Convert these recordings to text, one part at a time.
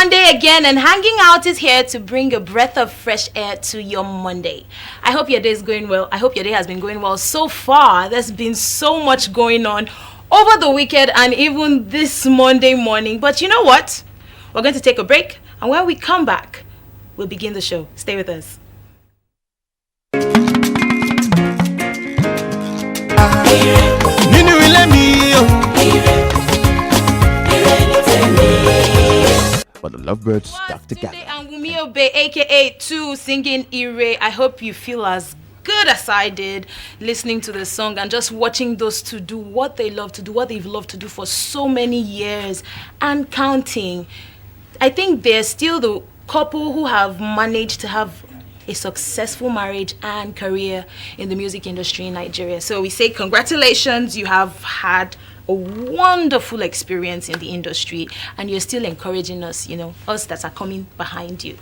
Monday again, and Hanging Out is here to bring a breath of fresh air to your Monday. I hope your day is going well. I hope your day has been going well so far. There's been so much going on over the weekend and even this Monday morning. But you know what? We're going to take a break, and when we come back, we'll begin the show. Stay with us. But the lovebirds stuck together. And Wumi Obe, aka 2, singing Ire. I hope you feel as good as I did listening to the song and just watching those two do what they love to do, what they've loved to do for so many years and counting. I think they're still the couple who have managed to have a successful marriage and career in the music industry in Nigeria. So we say congratulations, you have had a wonderful experience in the industry and you're still encouraging us, us that are coming behind you.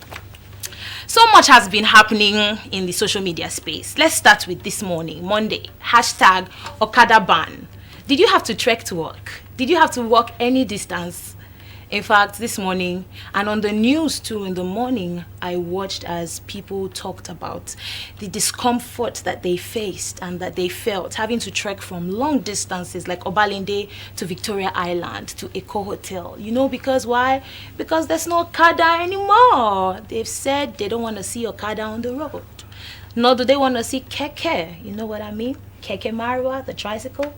So much has been happening in the social media space. Let's start with this morning, Monday, #Okada ban. Did you have to trek to work? Did you have to walk any distance? In fact, this morning, and on the news too in the morning, I watched as people talked about the discomfort that they faced and that they felt having to trek from long distances like Obalende to Victoria Island to Eco Hotel. Because why? Because there's no Okada anymore. They've said they don't want to see Okada on the road. Nor do they want to see Keke. You know what I mean? Keke Marwa, the tricycle.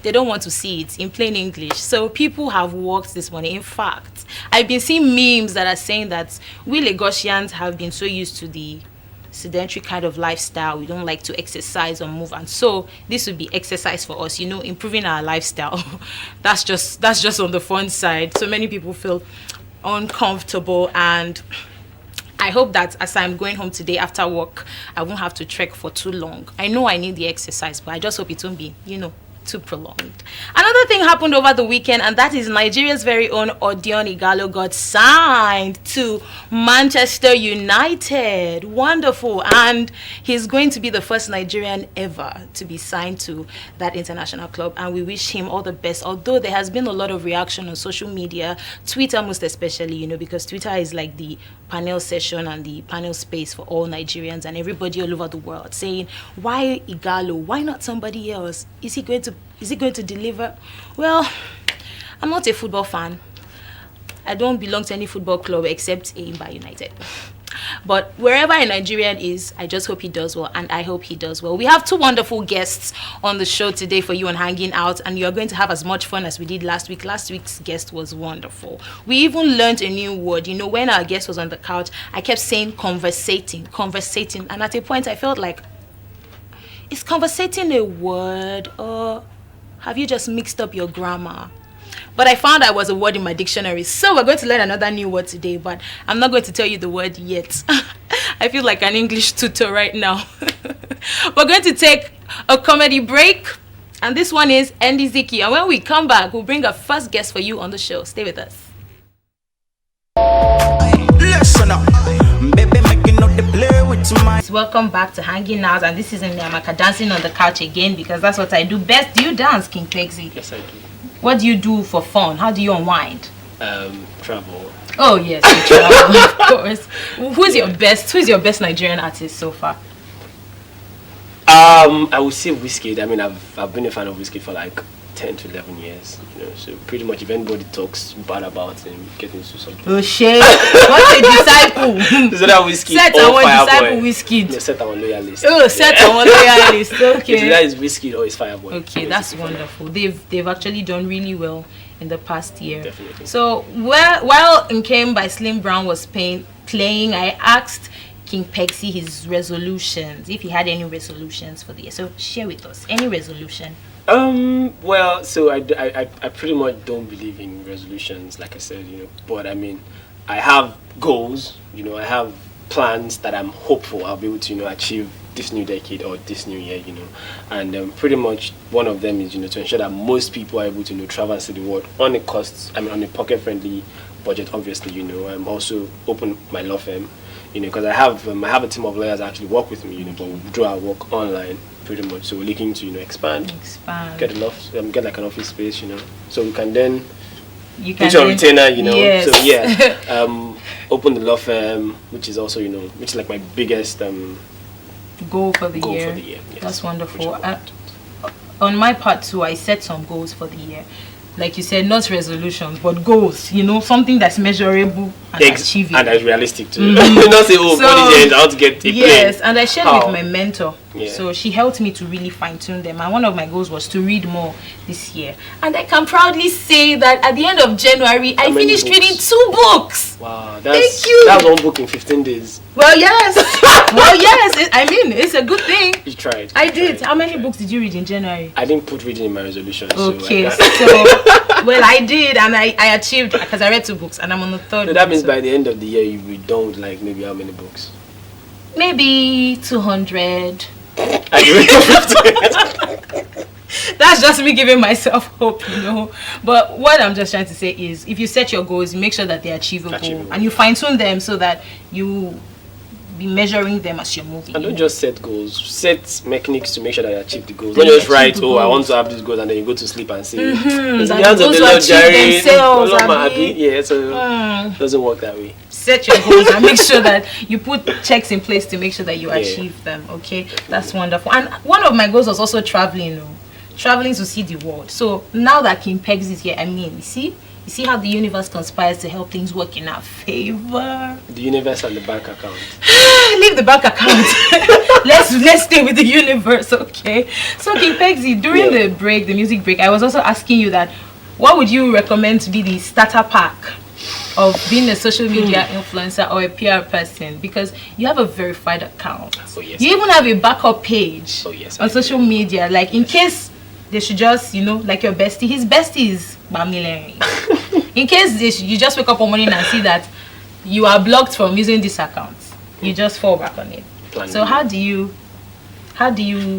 They don't want to see it in plain English. So people have walked this morning. In fact, I've been seeing memes that are saying that we Lagosians have been so used to the sedentary kind of lifestyle. We don't like to exercise or move, and so this would be exercise for us, improving our lifestyle. That's just on the fun side. So many people feel uncomfortable, and I hope that as I'm going home today after work, I won't have to trek for too long. I know I need the exercise, but I just hope it won't be, too prolonged. Another thing happened over the weekend, and that is Nigeria's very own Odion Igalo got signed to Manchester United. Wonderful. And he's going to be the first Nigerian ever to be signed to that international club, and we wish him all the best. Although there has been a lot of reaction on social media, Twitter most especially, because Twitter is like the panel session and the panel space for all Nigerians and everybody all over the world, saying, why Igalo? Why not somebody else? Is he going to deliver? Well, I'm not a football fan. I don't belong to any football club except Imba United. But wherever a Nigerian is, I just hope he does well, and I hope he does well. We have two wonderful guests on the show today for you on Hanging Out, and you're going to have as much fun as we did last week. Last week's guest was wonderful. We even learned a new word. When our guest was on the couch, I kept saying conversating, and at a point I felt like, is conversating a word, or have you just mixed up your grammar? But I found I was a word in my dictionary, so we're going to learn another new word today, but I'm not going to tell you the word yet. I feel like an English tutor right now. We're going to take a comedy break, and this one is Andy Ziki, and when we come back, we'll bring our first guest for you on the show. Stay with us. Listen up, baby, making up the play with my. Welcome back to Hanging Out, and this is Nyamaka dancing on the couch again because that's what I do best. Do you dance, Kingpexxie? Yes, I do. What do you do for fun? How do you unwind? Travel. Oh yes, you travel, of course. Who's your best Nigerian artist so far? I would say Wizkid. I mean, I've been a fan of Wizkid for like 10 to 11 years, so pretty much if anybody talks bad about him, get into something. Oh shit, what's a disciple? Is that Wizkid? Set our disciple Wizkid. No, set our loyalist. Oh, set our loyalist, okay. That is Wizkid or is Fireboy. Okay, that's wonderful. They've actually done really well in the past year. Definitely. So while Nkem by Slim Brown was playing, I asked Kingpexxie his resolutions, if he had any resolutions for the year. So share with us, any resolution? Well, so I pretty much don't believe in resolutions, like I said, but I mean, I have goals, I have plans that I'm hopeful I'll be able to, achieve this new decade or this new year, and pretty much one of them is, to ensure that most people are able to, travel and see the world on a on a pocket-friendly budget, obviously, I'm also open my law firm, because I have a team of lawyers that actually work with me, but we do our work online pretty much. So we're looking to expand, get like an office space, so we can then you can put you on retainer, you know. Yes. So yeah, open the law firm, which is also, you know, which is like my biggest goal for the goal year. for the year. Yes. That's wonderful. Which On my part too, I set some goals for the year. Like you said, not resolutions, but goals. You know, something that's measurable and achievable. And that's realistic too. Not say, oh, what is the end? I want to get a yes, plane. and I shared How? with my mentor. Yeah. So she helped me to really fine-tune them. And one of my goals was to read more this year. And I can proudly say that at the end of January, I many finished books? reading 2 books. Wow, Thank you. That's one book in 15 days. Well, yes. Well, yes. I mean, it's a good thing. You tried. I did. How many books did you read in January? I didn't put reading in my resolution. Okay, So, well, I did, and I achieved because I read 2 books, and I'm on the 3rd. so that means by the end of the year, you read don't like maybe how many books? maybe 200. And you read 50. That's just me giving myself hope, you know. But what I'm just trying to say is, if you set your goals, you make sure that they're achievable. And you fine tune them so that you be measuring them as you're moving. And don't just set goals. Set mechanics to make sure that you achieve the goals. Don't just write, I want to have these goals, and then you go to sleep and say, it's in the hands of the Lord, Jerry. Yeah, so it doesn't work that way. Set your goals and make sure that you put checks in place to make sure that you achieve them. Okay, that's wonderful. And one of my goals was also traveling. Traveling to see the world. So now that Kingpexxie is here, I mean, you see how the universe conspires to help things work in our favor. The universe and the bank account. Leave the bank account. let's stay with the universe, okay? So Kingpexxie, during the music break, I was also asking you that what would you recommend to be the starter pack of being a social media influencer or a PR person, because you have a verified account. Oh, yes, you even have a backup page on social media, like in case they should just, like your bestie. His bestie is Bamilere. In case you just wake up one morning and see that you are blocked from using this account, you just fall back on it. So how do you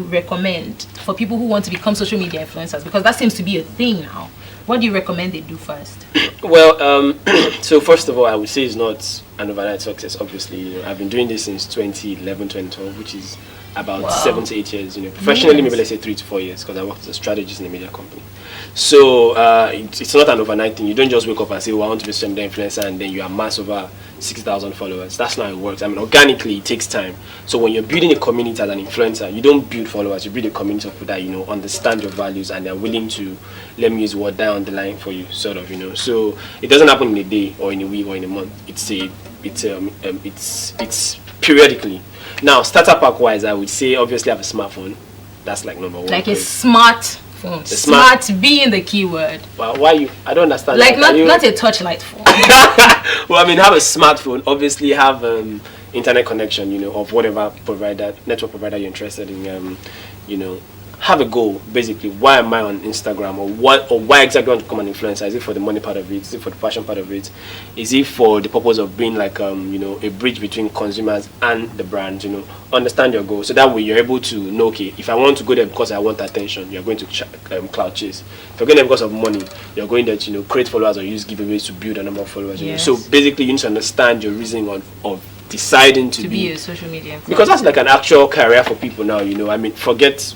recommend for people who want to become social media influencers, because that seems to be a thing now? What do you recommend they do first? Well, so first of all, I would say it's not an overnight success. Obviously, I've been doing this since 2011, 2012, which is about 7 to 8 years. Professionally, maybe let's say 3 to 4 years, because I worked as a strategist in a media company. So it's not an overnight thing. You don't just wake up and say, I want to be a social media influencer, and then you amass over 6,000 followers. That's not how it works. I mean, organically, it takes time. So when you're building a community as an influencer, you don't build followers. You build a community of people that understand your values and they're willing to, let me use word, die on the line for you, sort of. So it doesn't happen in a day or in a week or in a month. It's periodically. Now, starter pack wise, I would say obviously have a smartphone. That's like number one. Like a smartphone. Smart being the keyword. Well, why you? I don't understand. Like not a touchlight phone. Well, I mean, have a smartphone. Obviously, have internet connection. Of whatever network provider you're interested in. Have a goal. Basically, why am I on Instagram, or why exactly want to become an influencer? Is it for the money part of it? Is it for the passion part of it? Is it for the purpose of being like a bridge between consumers and the brand? Understand your goal, so that way you're able to know, okay, if I want to go there because I want attention, you're going to cloud chase. If you're going there because of money, you're going there to create followers or use giveaways to build a number of followers. Yes. So basically, you need to understand your reasoning of deciding to be a social media influencer. Because that's like an actual career for people now. I mean, forget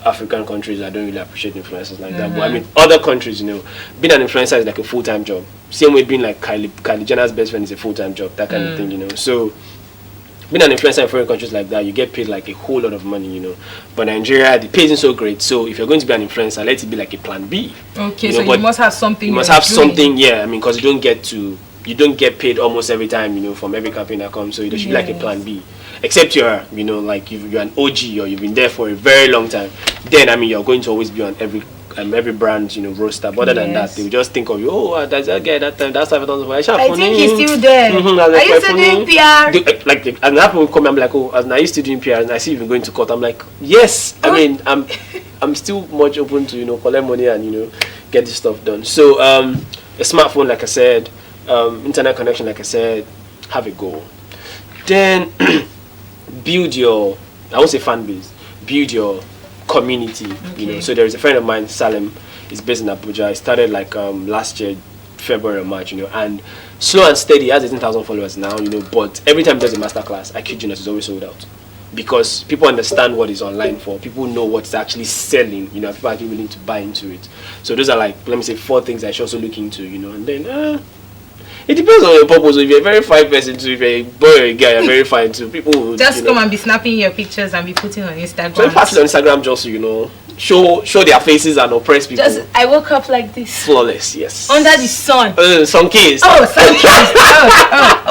African countries, I don't really appreciate influencers like that. But I mean, other countries, being an influencer is like a full-time job. Same way being like Kylie Jenner's best friend is a full-time job, that kind of thing, So being an influencer in foreign countries like that, you get paid like a whole lot of money, But Nigeria, the pay isn't so great. So if you're going to be an influencer, let it be like a plan B. Okay, so you must have something. You must have something, yeah. I mean, because you don't get paid almost every time, from every campaign that comes. So there should be like a plan B. Except you're, like you're an OG or you've been there for a very long time. Then, I mean, you're going to always be on every brand, roster. But other than that, they'll just think of you, that's that guy that time, that's how I think he's still there. I used to do PR. And that will come, I'm like, I used to do PR, and I see you going to court. I'm like, yes. I mean, I'm still much open to, collect money and, get this stuff done. So, a smartphone, like I said, internet connection, like I said, have a goal. Then build your, I won't say fan base, build your community. So there is a friend of mine, Salem, is based in Abuja. He started like last year, February or March, and slow and steady, he has 18,000 followers now, but every time he does a masterclass, I kid you not, it's always sold out. because people understand what is online for. People know what's actually selling. You know, people are actually willing to buy into it. So those are like, let me say, 4 things I should also look into. You know, and then it depends on your purpose. If you're a very fine person too, if you're a boy or a guy, you're very fine too. People would, just come and be snapping your pictures and be putting on Instagram. So pass it on Instagram just so you know, show their faces and oppress people. Just I woke up like this, flawless, yes, under the sun. Sun case. Oh, sun case.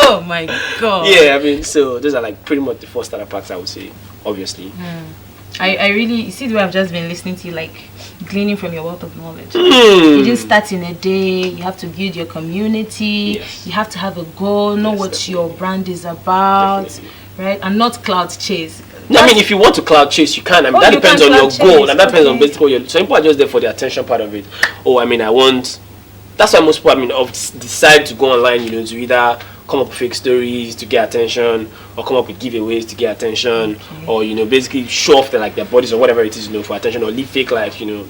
Oh my god. Yeah, I mean, so those are like pretty much the 4 starter packs I would say. Obviously. I really, you see the way I've just been listening to you, like gleaning from your wealth of knowledge. You didn't start in a day. You have to build your community. Yes. You have to have a goal, know what definitely. your brand is about, Definitely. right? And not cloud chase. No, I mean, if you want to cloud chase, you can. I mean, that you depends can on your cloud goal, chase, and that depends on okay. basically your. So people are just there for the attention part of it. Oh, I mean, I want. That's why most people, I mean, decide to go online, you know, to either come up with fake stories to get attention, or come up with giveaways to get attention, or you know, basically show off their bodies or whatever it is, you know, for attention, or live fake life, you know.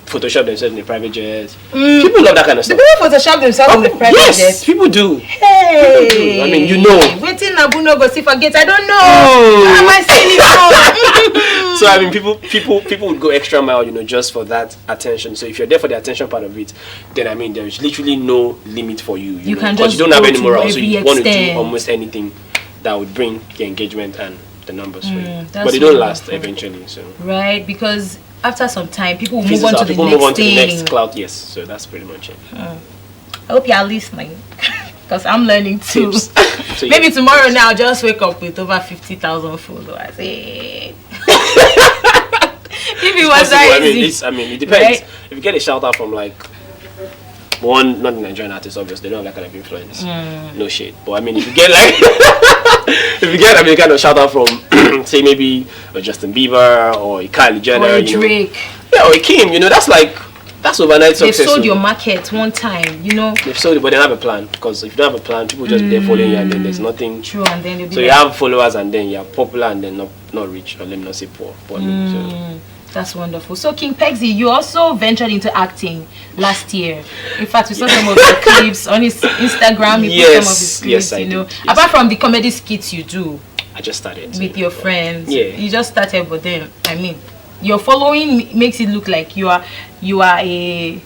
Photoshop themselves in a private jet. People love that kind of stuff. People Photoshop themselves in the private Yes, jet. people do. Hey, People do. I mean, you know. Waiting Nabuno go see forget. I don't know. Am I saying it wrong? So I mean, people would go extra mile, you know, just for that attention. So if you're there for the attention part of it, then I mean, there's literally no limit for you. You know, can because just you don't have go any to morale, so you every want to do extent. almost anything that would bring the engagement and the numbers for you. that's But they don't last wonderful. eventually. So Right, because after some time, people will move Fizzles on to out, the people next move on to the thing. next cloud. Yes, so that's pretty much it. I hope you are listening, because I'm learning too. Tips. So, Maybe yes. tomorrow now I'll just wake up with over 50,000 followers. Hey. If it was Possible. that I mean, easy. it depends. Right? If you get a shout out from like one, not the Nigerian artist, obviously, they don't have that kind of influence. No shade. But I mean, if you get like, if you get, I mean, kind of shout out from, say maybe a Justin Bieber or a Kylie Jenner, Or a you know. Drake. Yeah, or a Kim, you know, that's overnight They've success. sold so your market one time, you know. They've sold it, but they don't have a plan. Because if you don't have a plan, people just be there following you, and then there's nothing. True, and then they'll be So you like, have followers, and then you're popular, and then not rich, or let me not say poor. But I mean, so. that's wonderful. So Kingpexxie, you also ventured into acting last year. In fact, we saw some of the clips on his Instagram. He put some of his clips, yes, I you know. did, yes. Apart from the comedy skits you do I just started. with your friends, Yeah. you just started. But then, I mean, your following makes it look like you are now a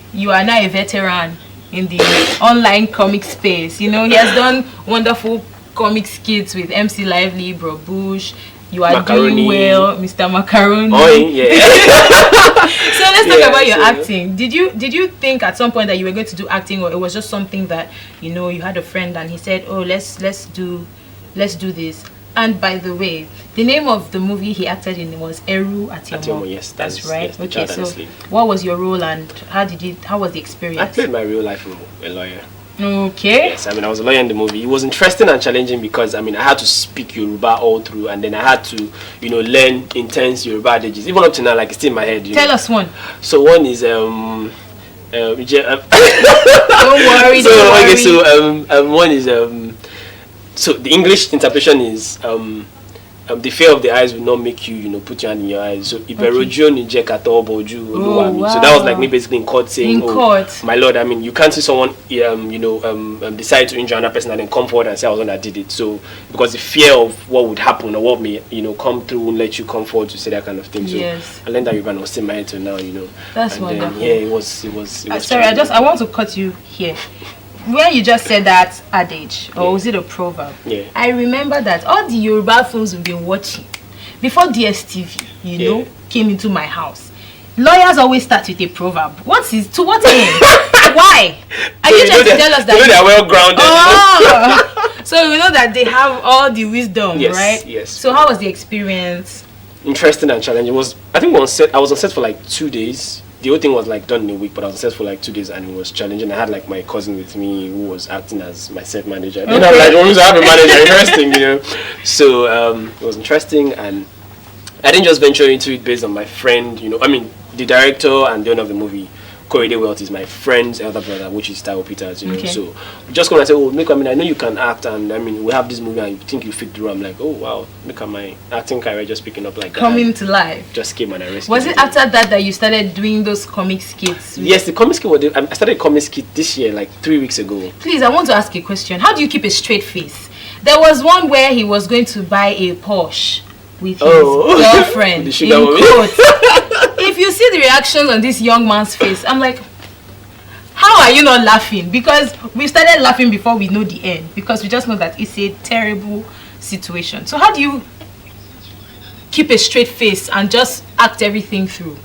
veteran in the online comic space. You know, he has done wonderful comic skits with MC Lively, Bro Bush. You are Macaroni. doing well, Mr. Macaroni. Oh yeah. So let's talk Yeah, about your so- acting. Did you think at some point that you were going to do acting, or it was just something that, you know, you had a friend and he said, oh, let's do this? And by the way, the name of the movie he acted in was Eru Atiomo. Atiomo, yes, that's that is- right. yes, the Okay, child and so the slave. what was your role and how was the I experience? played my real life role, a lawyer. Okay. Yes, I mean, I was a lawyer in the movie. It was interesting and challenging because, I mean, I had to speak Yoruba all through, and then I had to, you know, learn intense Yoruba adages. Even up to now, like, it's still in my head. Tell us one. So one is, Don't worry, so, don't worry. okay, so, one is, so the English interpretation is, the fear of the eyes will not make you, you know, put your hand in your eyes. So, Iberojo nije kato boju oluwa. So that was like me basically in court saying, In court. my lord, I mean, you can't see someone, decide to injure another person and then come forward and say I was the one that did it. So, because the fear of what would happen or what may, you know, come through won't let you come forward to say that kind of thing. So, Yes. I learned that Yoruba and was still my head to now, you know. That's And wonderful. Then, yeah, it was Sorry, I want to cut you here. When you just said that adage, or was it a proverb? Yeah. I remember that all the Yoruba films we've been watching before DSTV, Yeah. came into my house. Lawyers always start with a proverb. To what end? Why? Are you trying to tell us that? You know they are well grounded. Oh, so we know that they have all the wisdom, Yes, right? yes. So how was the experience? Interesting and challenging. I think I was on set for like 2 days. The whole thing was like done in a week, but I was on set for like 2 days and it was challenging. I had like my cousin with me who was acting as my set manager. Then I'm like, always have a manager, interesting, you know. So it was interesting, and I didn't just venture into it based on my friend, you know. I mean, the director and the owner of the movie, Korede Wealth, is my friend's elder brother, which is Taiwo Peters, you know. Okay. So just come and say, oh, Miko, I mean, I know you can act, and I mean, we have this movie and you think you fit through. I'm like, oh wow, look at my acting career just picking up like that. Coming to life. Just came and I rescued Was it it. after that you started doing those comic skits? Yes, the comic skit. I started a comic skit this year, like 3 weeks ago. Please, I want to ask a question. How do you keep a straight face? There was one where he was going to buy a Porsche with his girlfriend The in sugar woman. quotes. If you see the reaction on this young man's face, I'm like, how are you not laughing? Because we started laughing before we know the end, because we just know that it's a terrible situation. So how do you keep a straight face and just act everything through?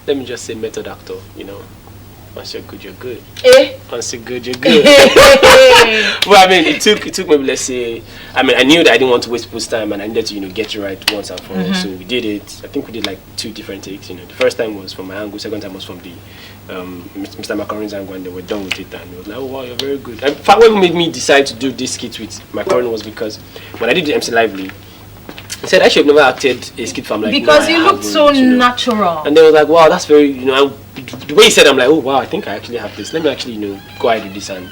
Let me just say method actor, you know. Once you're good, you're good. Once you're good, you're good. Well, I mean, it took maybe, let's say, I mean, I knew that I didn't want to waste people's time, and I needed to, you know, get it right once and for all. So we did it. I think we did like 2 different takes. You know, the first time was from my angle, second time was from the Mr. Macaron's angle, and they were done with it. And it was like, oh wow, you're very good. And what made me decide to do this skit with Macaron was because when I did the MC Lively, he said I should have never acted a skit from like because you looked so natural. And they were like, wow, that's very, you know, the way he said, I'm like, oh wow, I think I actually have this. Let me actually, you know, go ahead with this. And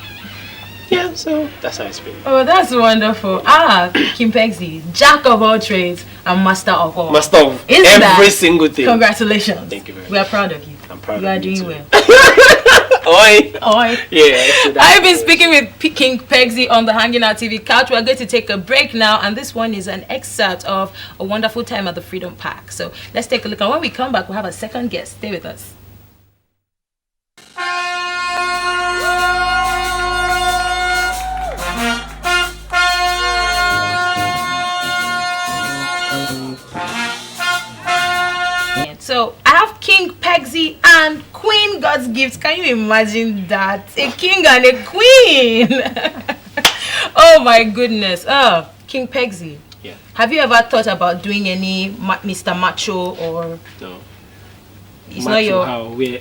yeah, so that's how it's been. Oh, that's wonderful. Kingpexxie, jack of all trades and master of all. Master of every single thing. Congratulations. Thank you very much. We are proud of you. I'm proud you of you. You are doing too. well. Oi. Oi. Yeah. So I've been speaking with Kingpexxie on the Hanging Out TV couch. We're going to take a break now, and this one is an excerpt of a wonderful time at the Freedom Park. So let's take a look, and when we come back, we'll have a second guest. Stay with us. So I have Kingpexxie and Queen God's Gifts. Can you imagine that? A king and a queen. Oh my goodness. Kingpexxie. Yeah. Have you ever thought about doing any Mr. Macho or? No. It's Macho not your. how? Where?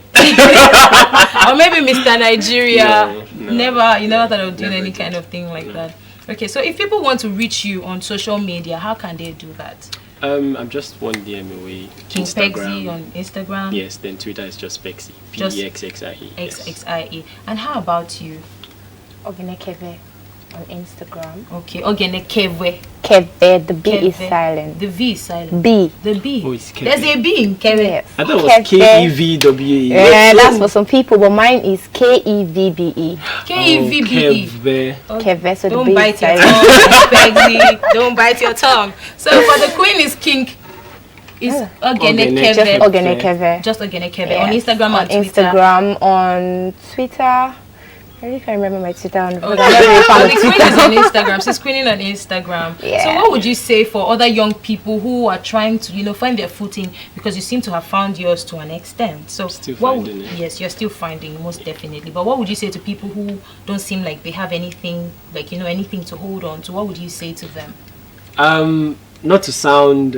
Or maybe Mr. Nigeria. No, You never thought of doing any did. kind of thing like that. Okay, so if people want to reach you on social media, how can they do that? I'm just one DM away. Kingpexxie on Instagram. Yes, then Twitter is just Pexxie. Just P-E-X-X-I-E. XXIE. And how about you? Ogenekeve on Instagram. Okay, Ogenekeve. Keve, the B is Keve. silent. The V is silent. B. The B. Oh, it's Keve. There's a B in Keve. Yes. I thought it was Keve. K-E-V-W-E. Yeah, that's for some people, but mine is Kevbe. K-E-V-B-E. Keve. Keve, so the Don't B is bite your silent. tongue, Kingpexxie. Don't bite your tongue. So for the queen is King. Is Ogenekeve. Just Ogenekeve. Just Ogenekeve. Yes. On Instagram and Twitter. Instagram, on Twitter. I really can't remember my Twitter. Okay. So the queen is on Instagram. She's queening on Instagram. Yeah. So what would you say for other young people who are trying to, you know, find their footing, because you seem to have found yours to an extent. So Still what finding it. yes, you're still finding, most definitely. But what would you say to people who don't seem like they have anything, like, you know, anything to hold on to? What would you say to them? Not to sound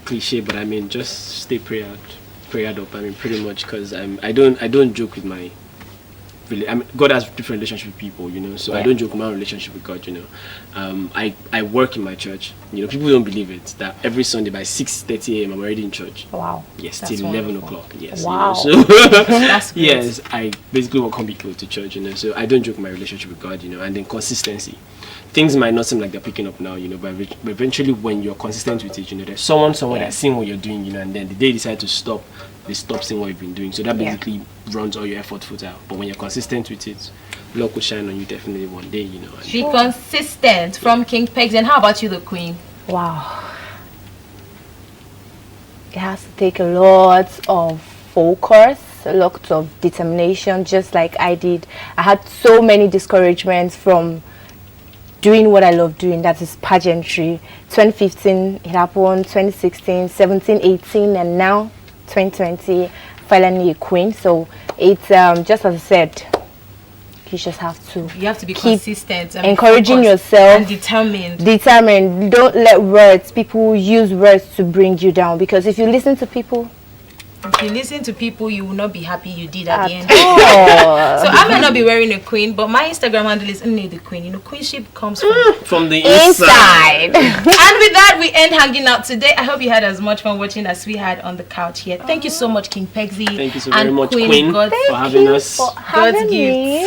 cliche, but I mean, just stay prayed up. I mean, pretty much, because I don't joke with my. Really, I mean, God has different relationships with people, you know. So I don't joke with my relationship with God, you know. I work in my church. You know, people don't believe it that every Sunday by 6:30 a.m. I'm already in church. Wow. Yes, That's till 11 wonderful. o'clock. Yes. Wow. You know, so That's great. yes, I basically walk on people to church, you know. So I don't joke with my relationship with God, you know. And then consistency. Things might not seem like they're picking up now, you know, but eventually when you're consistent with it, you know, there's someone that's seeing what you're doing, you know, and then the day they decide to stop, they stop seeing what you've been doing. So that basically runs all your effort out. But when you're consistent with it, luck will shine on you definitely one day, you know. And Be consistent from Kingpexxie. And how about you, the queen? Wow. It has to take a lot of focus, a lot of determination, just like I did. I had so many discouragements from doing what I love doing, that is pageantry. 2015 it happened, 2016, 17, 18, and now 2020, finally a queen. So it's just as I said, you just have to be keep consistent and encouraging focused yourself and determined. Don't let people use words to bring you down, because if you listen to people, If you listen to people, you will not be happy you did at the end. all. So I may not be wearing a queen, but my Instagram handle is Nne the Queen. You know, queenship comes from the Inside. And with that, we end Hanging Out today. I hope you had as much fun watching as we had on the couch here. Thank you so much, Kingpexxie. Thank you so very and much, Queen Queen, God. for having us. For having me.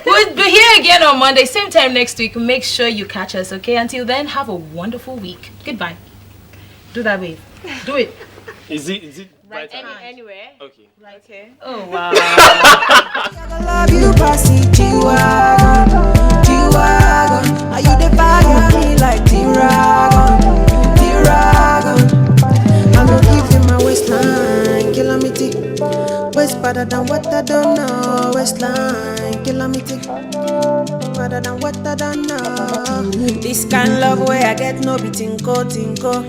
We'll be here again on Monday, same time next week. Make sure you catch us, okay? Until then, have a wonderful week. Goodbye. Do that wave. Do it. Is it right? Anywhere. Okay. Okay. Oh, wow. I love you, Passy G-Wagon. Are you the Better than what I don't know. Waistline, kilometer. Better than what I don't know. This kind love where I get no be tinko, tinko,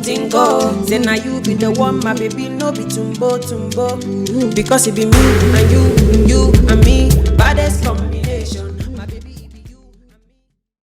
tinko. Say now you be the one, my baby, no be tumbo, tumbo. Because it be me and you and me, baddest from me.